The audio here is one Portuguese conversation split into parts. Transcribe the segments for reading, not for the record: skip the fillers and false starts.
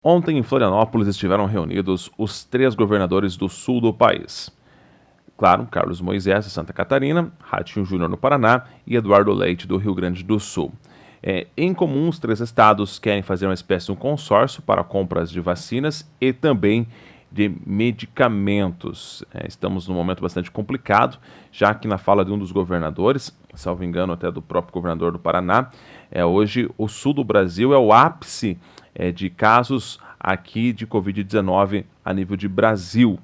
Ontem, em Florianópolis, estiveram reunidos os 3 governadores do sul do país. Claro, Carlos Moisés, de Santa Catarina, Ratinho Júnior, no Paraná, e Eduardo Leite, do Rio Grande do Sul. Em comum, os 3 estados querem fazer uma espécie de um consórcio para compras de vacinas e também de medicamentos. Estamos num momento bastante complicado, já que na fala de um dos governadores, salvo engano até do próprio governador do Paraná, hoje o sul do Brasil é o ápice de casos aqui de Covid-19 a nível de Brasil.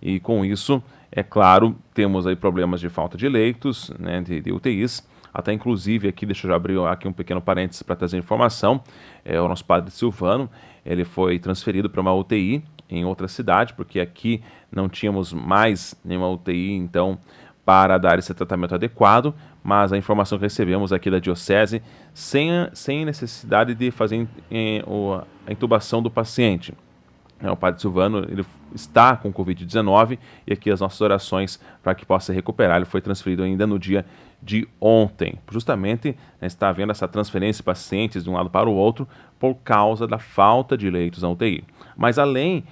E com isso, é claro, temos aí problemas de falta de leitos, né, de UTIs, até inclusive aqui, deixa eu abrir aqui um pequeno parênteses para trazer informação, o nosso padre Silvano, ele foi transferido para uma UTI em outra cidade, porque aqui não tínhamos mais nenhuma UTI, então, para dar esse tratamento adequado, mas a informação que recebemos aqui da Diocese, sem necessidade de fazer a intubação do paciente. O padre Silvano, ele está com Covid-19 e aqui as nossas orações para que possa recuperar. Ele foi transferido ainda no dia de ontem. Justamente, está havendo essa transferência de pacientes de um lado para o outro por causa da falta de leitos na UTI. Mas além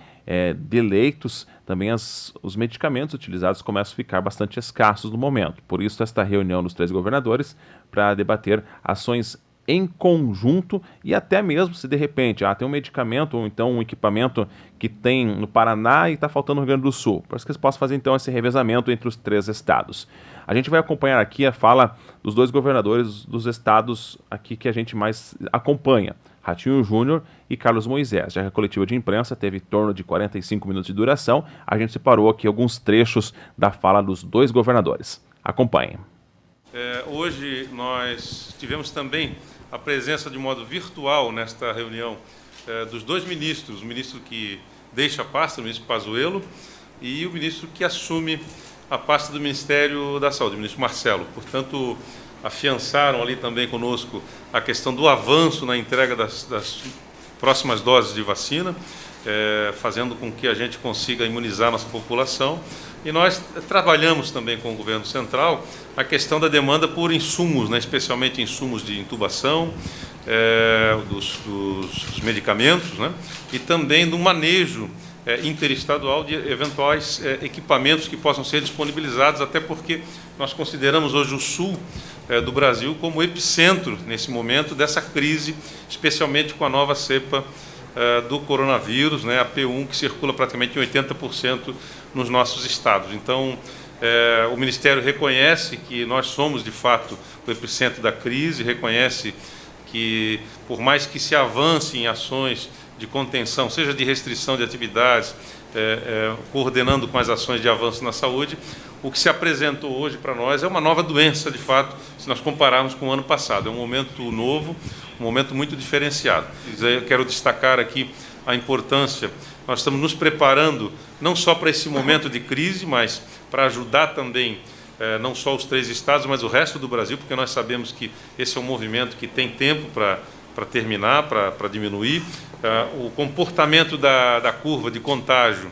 de leitos, também os medicamentos utilizados começam a ficar bastante escassos no momento. Por isso, esta reunião dos 3 governadores para debater ações em conjunto e até mesmo se de repente tem um medicamento ou então um equipamento que tem no Paraná e está faltando no Rio Grande do Sul, para que eles possam fazer então esse revezamento entre os 3 estados. A gente vai acompanhar aqui a fala dos 2 governadores dos estados aqui que a gente mais acompanha, Ratinho Júnior e Carlos Moisés. Já que a coletiva de imprensa teve em torno de 45 minutos de duração, a gente separou aqui alguns trechos da fala dos 2 governadores. Acompanhem. Hoje nós tivemos também a presença de modo virtual nesta reunião dos 2 ministros, o ministro que deixa a pasta, o ministro Pazuello, e o ministro que assume a pasta do Ministério da Saúde, o ministro Marcelo. Portanto, afiançaram ali também conosco a questão do avanço na entrega das próximas doses de vacina, fazendo com que a gente consiga imunizar nossa população. E nós trabalhamos também com o governo central a questão da demanda por insumos, né, especialmente insumos de intubação, dos medicamentos, né, e também do manejo interestadual de eventuais equipamentos que possam ser disponibilizados, até porque nós consideramos hoje o sul do Brasil como epicentro, nesse momento, dessa crise, especialmente com a nova cepa do coronavírus, né, a P1, que circula praticamente em 80% nos nossos estados. Então, o Ministério reconhece que nós somos, de fato, o epicentro da crise, reconhece que, por mais que se avance em ações de contenção, seja de restrição de atividades, coordenando com as ações de avanço na saúde, o que se apresentou hoje para nós é uma nova doença, de fato, se nós compararmos com o ano passado. É um momento novo, um momento muito diferenciado. Eu quero destacar aqui a importância, nós estamos nos preparando não só para esse momento de crise, mas para ajudar também não só os 3 estados, mas o resto do Brasil, porque nós sabemos que esse é um movimento que tem tempo para terminar, para diminuir. O comportamento da curva de contágio,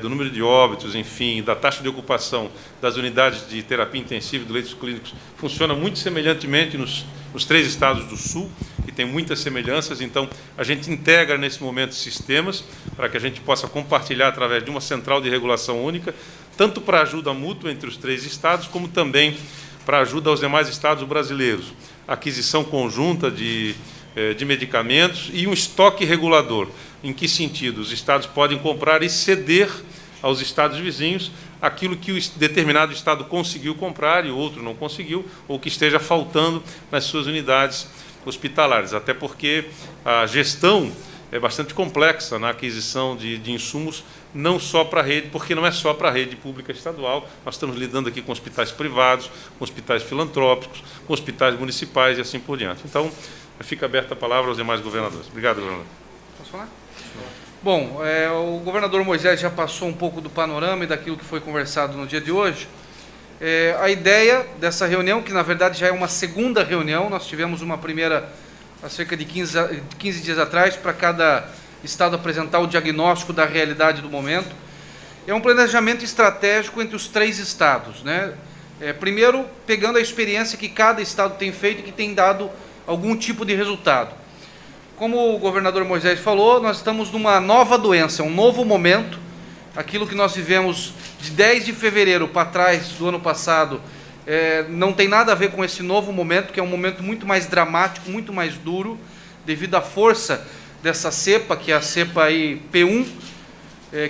do número de óbitos, enfim, da taxa de ocupação das unidades de terapia intensiva e de leitos clínicos funciona muito semelhantemente nos 3 estados do Sul, que tem muitas semelhanças. Então, a gente integra nesse momento sistemas para que a gente possa compartilhar através de uma central de regulação única, tanto para ajuda mútua entre os 3 estados, como também para ajuda aos demais estados brasileiros. Aquisição conjunta de medicamentos e um estoque regulador. Em que sentido? Os estados podem comprar e ceder aos estados vizinhos aquilo que o determinado estado conseguiu comprar e o outro não conseguiu, ou que esteja faltando nas suas unidades hospitalares. Até porque a gestão é bastante complexa na aquisição de insumos, não só para a rede, porque não é só para a rede pública estadual, nós estamos lidando aqui com hospitais privados, com hospitais filantrópicos, com hospitais municipais e assim por diante. Então, fica aberta a palavra aos demais governadores. Obrigado, governador. Posso falar? Bom, o governador Moisés já passou um pouco do panorama e daquilo que foi conversado no dia de hoje. A ideia dessa reunião, que na verdade já é uma segunda reunião, nós tivemos uma primeira há cerca de 15 dias atrás, para cada estado apresentar o diagnóstico da realidade do momento. É um planejamento estratégico entre os 3 estados, né? Primeiro, pegando a experiência que cada estado tem feito e que tem dado algum tipo de resultado. como o governador Moisés falou, nós estamos numa nova doença, um novo momento. Aquilo que nós vivemos de 10 de fevereiro para trás do ano passado não tem nada a ver com esse novo momento, que é um momento muito mais dramático, muito mais duro, devido à força dessa cepa, que é a cepa aí P1,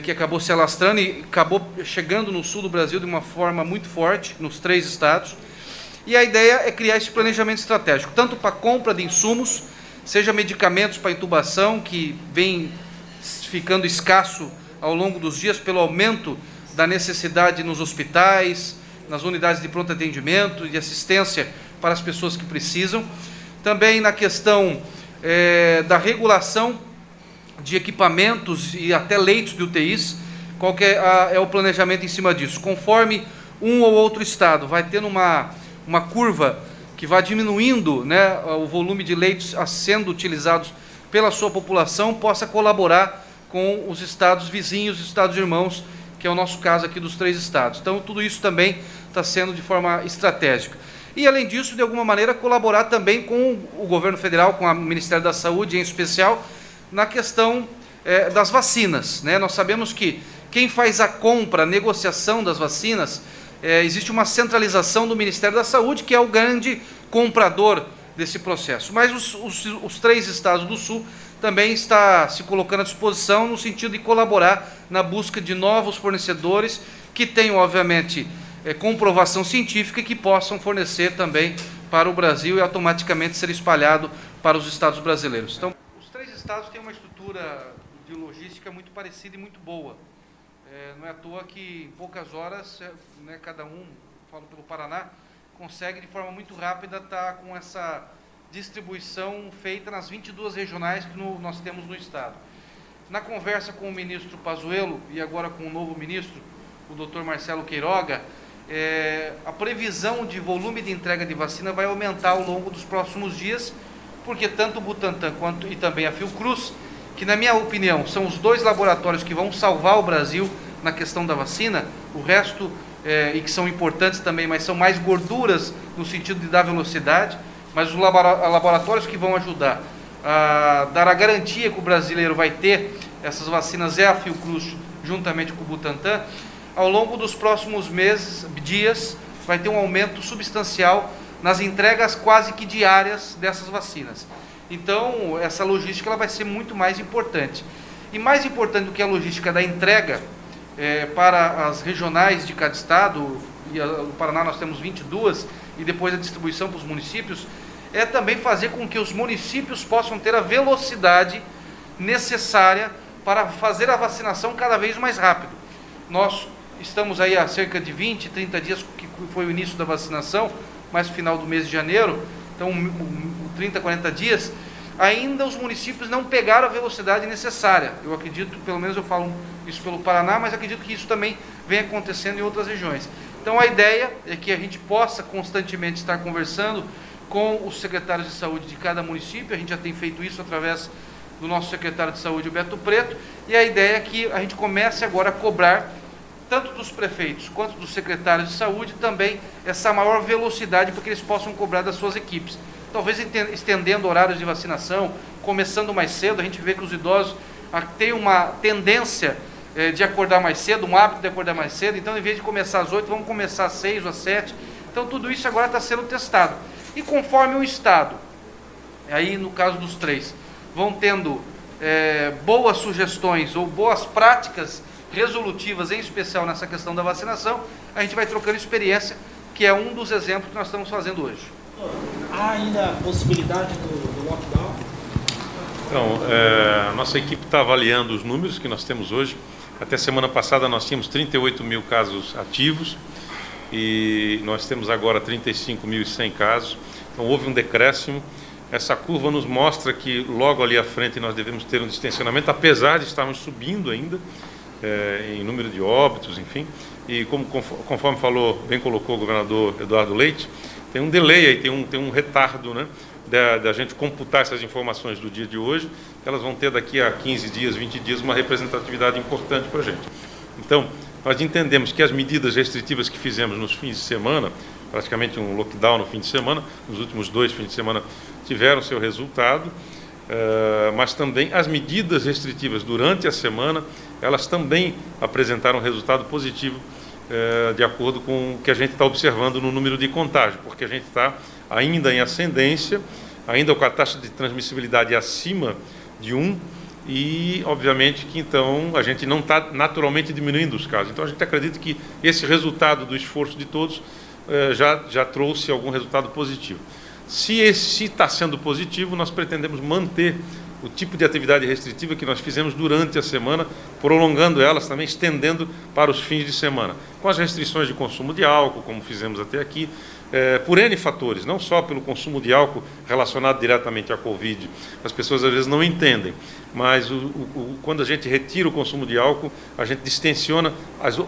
que acabou se alastrando e acabou chegando no sul do Brasil de uma forma muito forte, nos 3 estados. E a ideia é criar esse planejamento estratégico, tanto para compra de insumos, seja medicamentos para intubação, que vem ficando escasso ao longo dos dias pelo aumento da necessidade nos hospitais, nas unidades de pronto atendimento e de assistência para as pessoas que precisam. Também na questão da regulação de equipamentos e até leitos de UTIs, qual que é o planejamento em cima disso? Conforme um ou outro estado vai tendo uma curva que vai diminuindo, né, o volume de leitos sendo utilizados pela sua população, possa colaborar com os estados vizinhos, os estados irmãos, que é o nosso caso aqui dos 3 estados. Então, tudo isso também está sendo de forma estratégica. E, além disso, de alguma maneira, colaborar também com o governo federal, com o Ministério da Saúde, em especial, na questão das vacinas, né? Nós sabemos que quem faz a compra, a negociação das vacinas, existe uma centralização do Ministério da Saúde, que é o grande comprador desse processo. Mas os 3 estados do Sul também está se colocando à disposição no sentido de colaborar na busca de novos fornecedores que tenham, obviamente, comprovação científica e que possam fornecer também para o Brasil e automaticamente ser espalhado para os estados brasileiros. Então, os 3 estados têm uma estrutura de logística muito parecida e muito boa. Não é à toa que em poucas horas, né, cada um, falo pelo Paraná, consegue de forma muito rápida estar com essa distribuição feita nas 22 regionais que nós temos no estado. Na conversa com o ministro Pazuello e agora com o novo ministro, o Dr. Marcelo Queiroga, a previsão de volume de entrega de vacina vai aumentar ao longo dos próximos dias, porque tanto o Butantan e também a Fiocruz, que na minha opinião são os 2 laboratórios que vão salvar o Brasil na questão da vacina, o resto, e que são importantes também, mas são mais gorduras no sentido de dar velocidade, mas os laboratórios que vão ajudar a dar a garantia que o brasileiro vai ter essas vacinas é a Fiocruz, juntamente com o Butantan. Ao longo dos próximos dias, vai ter um aumento substancial nas entregas quase que diárias dessas vacinas. Então, essa logística ela vai ser muito mais importante. E mais importante do que a logística da entrega para as regionais de cada estado, e no Paraná nós temos 22, e depois a distribuição para os municípios, é também fazer com que os municípios possam ter a velocidade necessária para fazer a vacinação cada vez mais rápido. Nós estamos aí há cerca de 20, 30 dias, que foi o início da vacinação, mais no final do mês de janeiro, então 30, 40 dias, ainda os municípios não pegaram a velocidade necessária. Eu acredito, pelo menos eu falo isso pelo Paraná, mas acredito que isso também vem acontecendo em outras regiões. Então a ideia é que a gente possa constantemente estar conversando com os secretários de saúde de cada município. A gente já tem feito isso através do nosso secretário de saúde, o Beto Preto, e a ideia é que a gente comece agora a cobrar, tanto dos prefeitos quanto dos secretários de saúde, também essa maior velocidade para que eles possam cobrar das suas equipes. Talvez estendendo horários de vacinação, começando mais cedo. A gente vê que os idosos têm uma tendência de acordar mais cedo, um hábito de acordar mais cedo. Então, em vez de começar às 8, vamos começar às 6 ou às 7. Então, tudo isso agora está sendo testado. E conforme o Estado, aí no caso dos 3, vão tendo boas sugestões ou boas práticas resolutivas, em especial nessa questão da vacinação, a gente vai trocando experiência, que é um dos exemplos que nós estamos fazendo hoje. Há ainda a possibilidade do lockdown? Então, a nossa equipe está avaliando os números que nós temos hoje. Até semana passada nós tínhamos 38 mil casos ativos e nós temos agora 35.100 casos. Então houve um decréscimo. Essa curva nos mostra que logo ali à frente nós devemos ter um distensionamento, apesar de estarmos subindo ainda em número de óbitos, enfim. E conforme falou, bem colocou o governador Eduardo Leite, tem um delay aí, tem um retardo, né, da gente computar essas informações do dia de hoje. Elas vão ter daqui a 15 dias, 20 dias, uma representatividade importante para a gente. Então, nós entendemos que as medidas restritivas que fizemos nos fins de semana, praticamente um lockdown no fim de semana, nos últimos 2 fins de semana, tiveram seu resultado. mas também as medidas restritivas durante a semana, elas também apresentaram resultado positivo, de acordo com o que a gente está observando no número de contágio, porque a gente está ainda em ascendência, ainda com a taxa de transmissibilidade acima de 1, e obviamente que então a gente não está naturalmente diminuindo os casos. Então a gente acredita que esse resultado do esforço de todos já trouxe algum resultado positivo. Se está sendo positivo, nós pretendemos manter o tipo de atividade restritiva que nós fizemos durante a semana, prolongando elas também, estendendo para os fins de semana, com as restrições de consumo de álcool, como fizemos até aqui, por N fatores, não só pelo consumo de álcool relacionado diretamente à Covid. As pessoas às vezes não entendem, mas quando a gente retira o consumo de álcool, a gente distensiona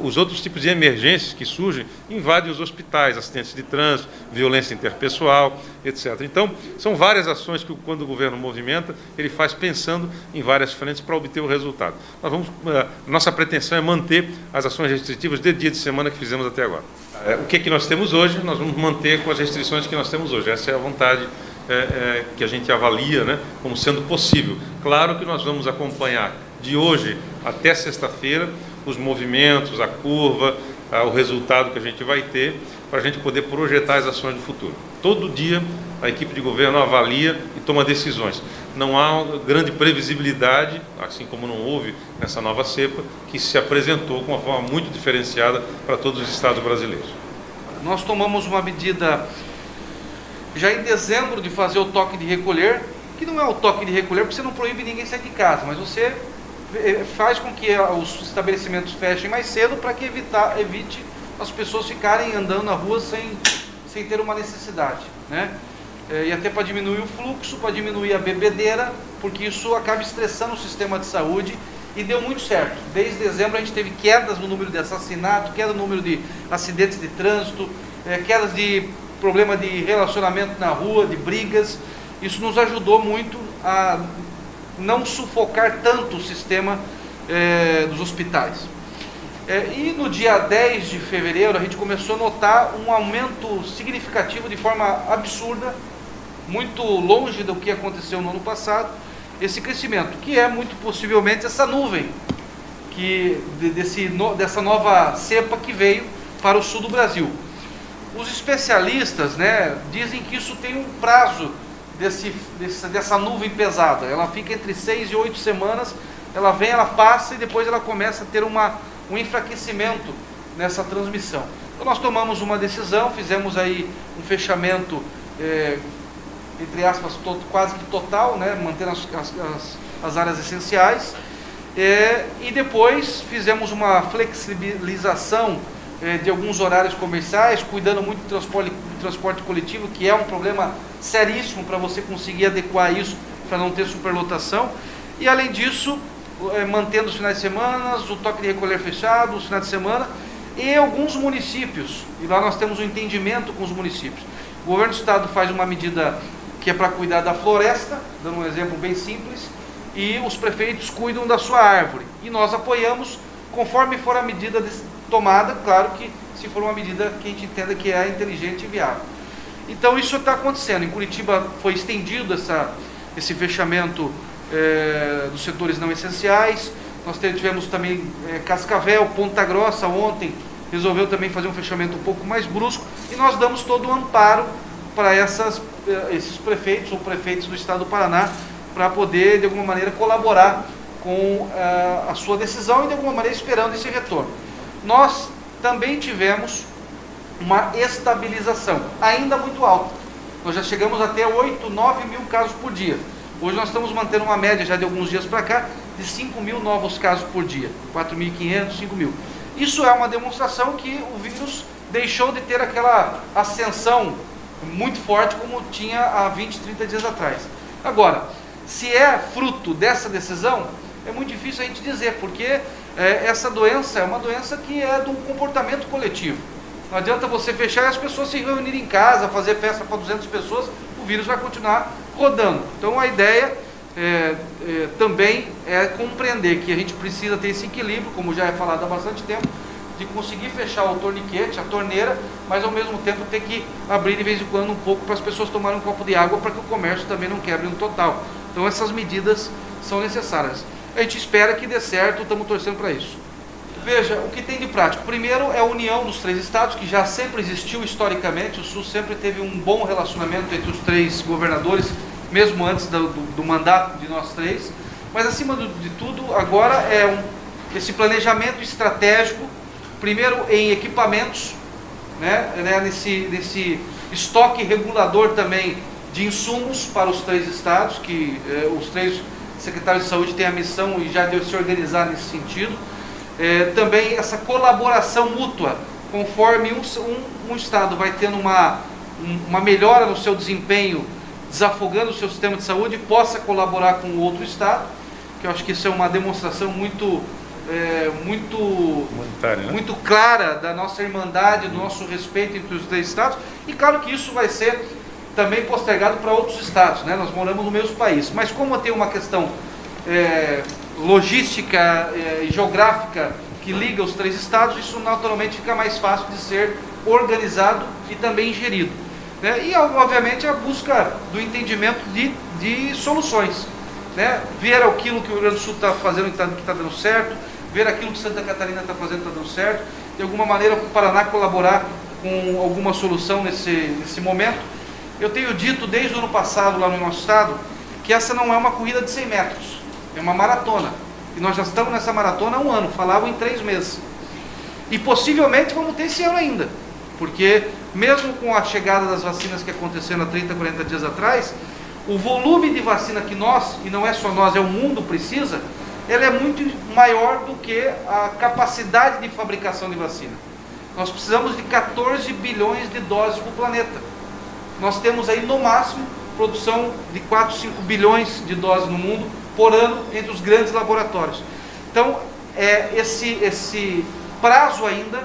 os outros tipos de emergências que surgem em vários hospitais, acidentes de trânsito, violência interpessoal, etc. Então, são várias ações que quando o governo movimenta, ele faz pensando em várias frentes para obter o resultado. Nossa pretensão é manter as ações restritivas de dia de semana que fizemos até agora. O que nós temos hoje, nós vamos manter com as restrições que nós temos hoje. Essa é a vontade que a gente avalia, né, como sendo possível. Claro que nós vamos acompanhar de hoje até sexta-feira os movimentos, a curva, o resultado que a gente vai ter, para a gente poder projetar as ações do futuro. Todo dia a equipe de governo avalia e toma decisões. Não há uma grande previsibilidade, assim como não houve nessa nova cepa, que se apresentou com uma forma muito diferenciada para todos os estados brasileiros. Nós tomamos uma medida já em dezembro de fazer o toque de recolher, que não é o toque de recolher porque você não proíbe ninguém sair de casa, mas você faz com que os estabelecimentos fechem mais cedo para que evite as pessoas ficarem andando na rua sem ter uma necessidade, né? E até para diminuir o fluxo, para diminuir a bebedeira, porque isso acaba estressando o sistema de saúde, e deu muito certo. Desde dezembro a gente teve quedas no número de assassinatos, queda no número de acidentes de trânsito, quedas de problema de relacionamento na rua, de brigas. Isso nos ajudou muito a não sufocar tanto o sistema dos hospitais. E no dia 10 de fevereiro a gente começou a notar um aumento significativo de forma absurda, muito longe do que aconteceu no ano passado, esse crescimento, que é muito possivelmente essa nuvem dessa nova cepa que veio para o sul do Brasil. Os especialistas, né, dizem que isso tem um prazo dessa nuvem pesada. Ela fica entre 6 e 8 semanas, ela vem, ela passa e depois ela começa a ter um enfraquecimento nessa transmissão. Então nós tomamos uma decisão, fizemos aí um fechamento, entre aspas, quase que total, né, mantendo as áreas essenciais, e depois fizemos uma flexibilização de alguns horários comerciais, cuidando muito do transporte coletivo, que é um problema seríssimo para você conseguir adequar isso para não ter superlotação, e além disso, mantendo os finais de semana, o toque de recolher fechado, os finais de semana, e alguns municípios, e lá nós temos um entendimento com os municípios. O governo do estado faz uma medida que é para cuidar da floresta, dando um exemplo bem simples, e os prefeitos cuidam da sua árvore, e nós apoiamos conforme for a medida tomada, claro que se for uma medida que a gente entenda que é inteligente e viável. Então isso está acontecendo. Em Curitiba foi estendido esse fechamento dos setores não essenciais. Nós tivemos também Cascavel, Ponta Grossa ontem resolveu também fazer um fechamento um pouco mais brusco, e nós damos todo o amparo para esses prefeitos ou prefeitos do estado do Paraná, para poder de alguma maneira colaborar com a sua decisão e de alguma maneira esperando esse retorno. Nós também tivemos uma estabilização, ainda muito alta. Nós já chegamos até 8, 9 mil casos por dia. Hoje nós estamos mantendo uma média já de alguns dias para cá de 5 mil novos casos por dia, 4.500, 5 mil. Isso é uma demonstração que o vírus deixou de ter aquela ascensão muito forte como tinha há 20, 30 dias atrás. Agora, se é fruto dessa decisão, é muito difícil a gente dizer, porque essa doença é uma doença que é do comportamento coletivo. Não adianta você fechar e as pessoas se reunirem em casa, fazer festa para 200 pessoas, o vírus vai continuar rodando. Então a ideia também é compreender que a gente precisa ter esse equilíbrio, como já é falado há bastante tempo, de conseguir fechar o torniquete, a torneira, mas ao mesmo tempo ter que abrir de vez em quando um pouco para as pessoas tomarem um copo de água, para que o comércio também não quebre no total. Então essas medidas são necessárias. A gente espera que dê certo, estamos torcendo para isso. Veja, o que tem de prático. Primeiro é a união dos 3 estados, que já sempre existiu historicamente. O Sul sempre teve um bom relacionamento entre os 3 governadores, mesmo antes do mandato de nós 3. Mas acima de tudo, agora é esse planejamento estratégico, primeiro em equipamentos, né, nesse estoque regulador também de insumos para os 3 estados, que os 3 secretários de saúde têm a missão e já deu se organizar nesse sentido. Também essa colaboração mútua, conforme um estado vai tendo uma melhora no seu desempenho, desafogando o seu sistema de saúde, possa colaborar com o outro estado, que eu acho que isso é uma demonstração muito clara da nossa irmandade, do nosso respeito entre os 3 estados, e claro que isso vai ser também postergado para outros estados, né? Nós moramos no mesmo país, mas como tem uma questão logística e geográfica que liga os 3 estados, isso naturalmente fica mais fácil de ser organizado e também gerido, né? E obviamente a busca do entendimento de soluções, né? Ver aquilo que o Rio Grande do Sul está fazendo que está dando certo, ver aquilo que Santa Catarina está fazendo que está dando certo, de alguma maneira o Paraná colaborar com alguma solução nesse momento. Eu tenho dito desde o ano passado lá no nosso estado que essa não é uma corrida de 100 metros, é uma maratona. E nós já estamos nessa maratona há 1 ano, falavam em 3 meses. E possivelmente vamos ter esse ano ainda, porque mesmo com a chegada das vacinas que aconteceram há 30, 40 dias atrás, o volume de vacina que nós, e não é só nós, é o mundo precisa, ela é muito maior do que a capacidade de fabricação de vacina. Nós precisamos de 14 bilhões de doses para o planeta. Nós temos aí no máximo produção de 4, 5 bilhões de doses no mundo por ano entre os grandes laboratórios. Então, esse prazo ainda,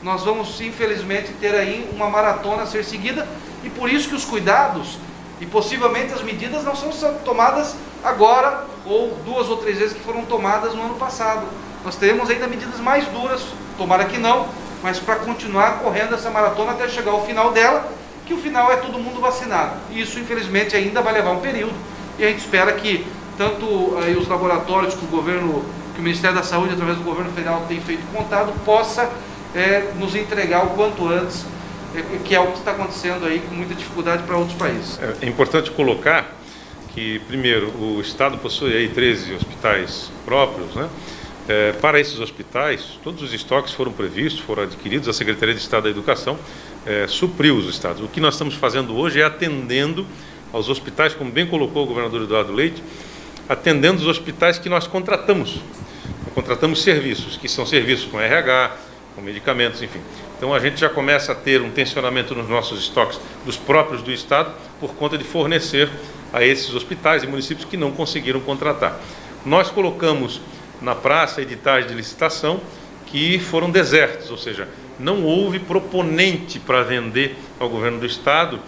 nós vamos infelizmente ter aí uma maratona a ser seguida, e por isso que os cuidados e possivelmente as medidas não são tomadas agora, ou 2 ou 3 vezes que foram tomadas no ano passado. Nós teremos ainda medidas mais duras, tomara que não, mas para continuar correndo essa maratona até chegar ao final dela, que o final é todo mundo vacinado. E isso, infelizmente, ainda vai levar um período, e a gente espera que tanto os laboratórios que o Ministério da Saúde, através do governo federal, tem feito contato, possa nos entregar o quanto antes, que é o que está acontecendo aí com muita dificuldade para outros países. É importante colocar que, primeiro, o Estado possui aí 13 hospitais próprios, né? Para esses hospitais, todos os estoques foram previstos, foram adquiridos, a Secretaria de Estado da Educação supriu os estados. O que nós estamos fazendo hoje é atendendo aos hospitais, como bem colocou o governador Eduardo Leite, atendendo os hospitais que nós contratamos. Contratamos serviços, que são serviços com RH, com medicamentos, enfim. Então a gente já começa a ter um tensionamento nos nossos estoques dos próprios do Estado por conta de fornecer a esses hospitais e municípios que não conseguiram contratar. Nós colocamos na praça editais de licitação que foram desertos, ou seja, não houve proponente para vender ao governo do Estado,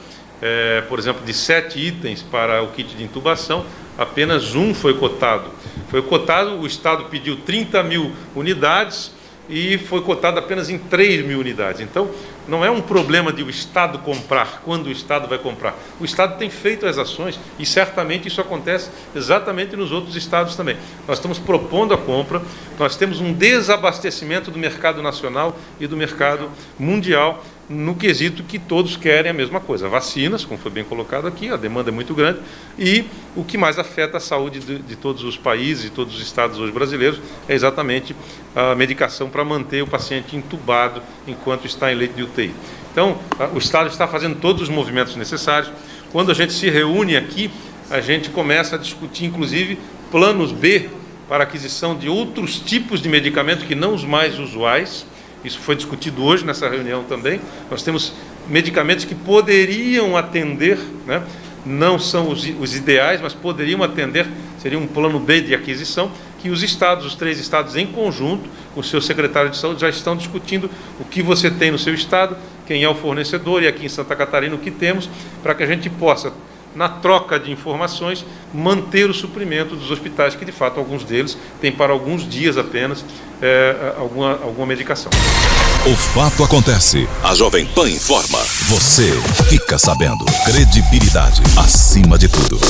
por exemplo, de 7 itens para o kit de intubação, apenas um foi cotado. Foi cotado, o Estado pediu 30 mil unidades e foi cotado apenas em 3 mil unidades. Então, não é um problema de o Estado comprar, quando o Estado vai comprar. O Estado tem feito as ações e certamente isso acontece exatamente nos outros estados também. Nós estamos propondo a compra, nós temos um desabastecimento do mercado nacional e do mercado mundial, no quesito que todos querem a mesma coisa, vacinas, como foi bem colocado aqui, a demanda é muito grande, e o que mais afeta a saúde de todos os países e todos os estados hoje brasileiros é exatamente a medicação para manter o paciente entubado enquanto está em leito de UTI. Então, o Estado está fazendo todos os movimentos necessários. Quando a gente se reúne aqui, a gente começa a discutir, inclusive, planos B para aquisição de outros tipos de medicamentos que não os mais usuais. Isso foi discutido hoje nessa reunião também. Nós temos medicamentos que poderiam atender, né? Não são os ideais, mas poderiam atender, seria um plano B de aquisição, que os estados, os 3 estados em conjunto, com o seu secretário de saúde, já estão discutindo o que você tem no seu estado, quem é o fornecedor, e aqui em Santa Catarina o que temos, para que a gente possa na troca de informações, manter o suprimento dos hospitais, que de fato alguns deles têm para alguns dias apenas alguma medicação. O fato acontece. A Jovem Pan informa. Você fica sabendo. Credibilidade acima de tudo.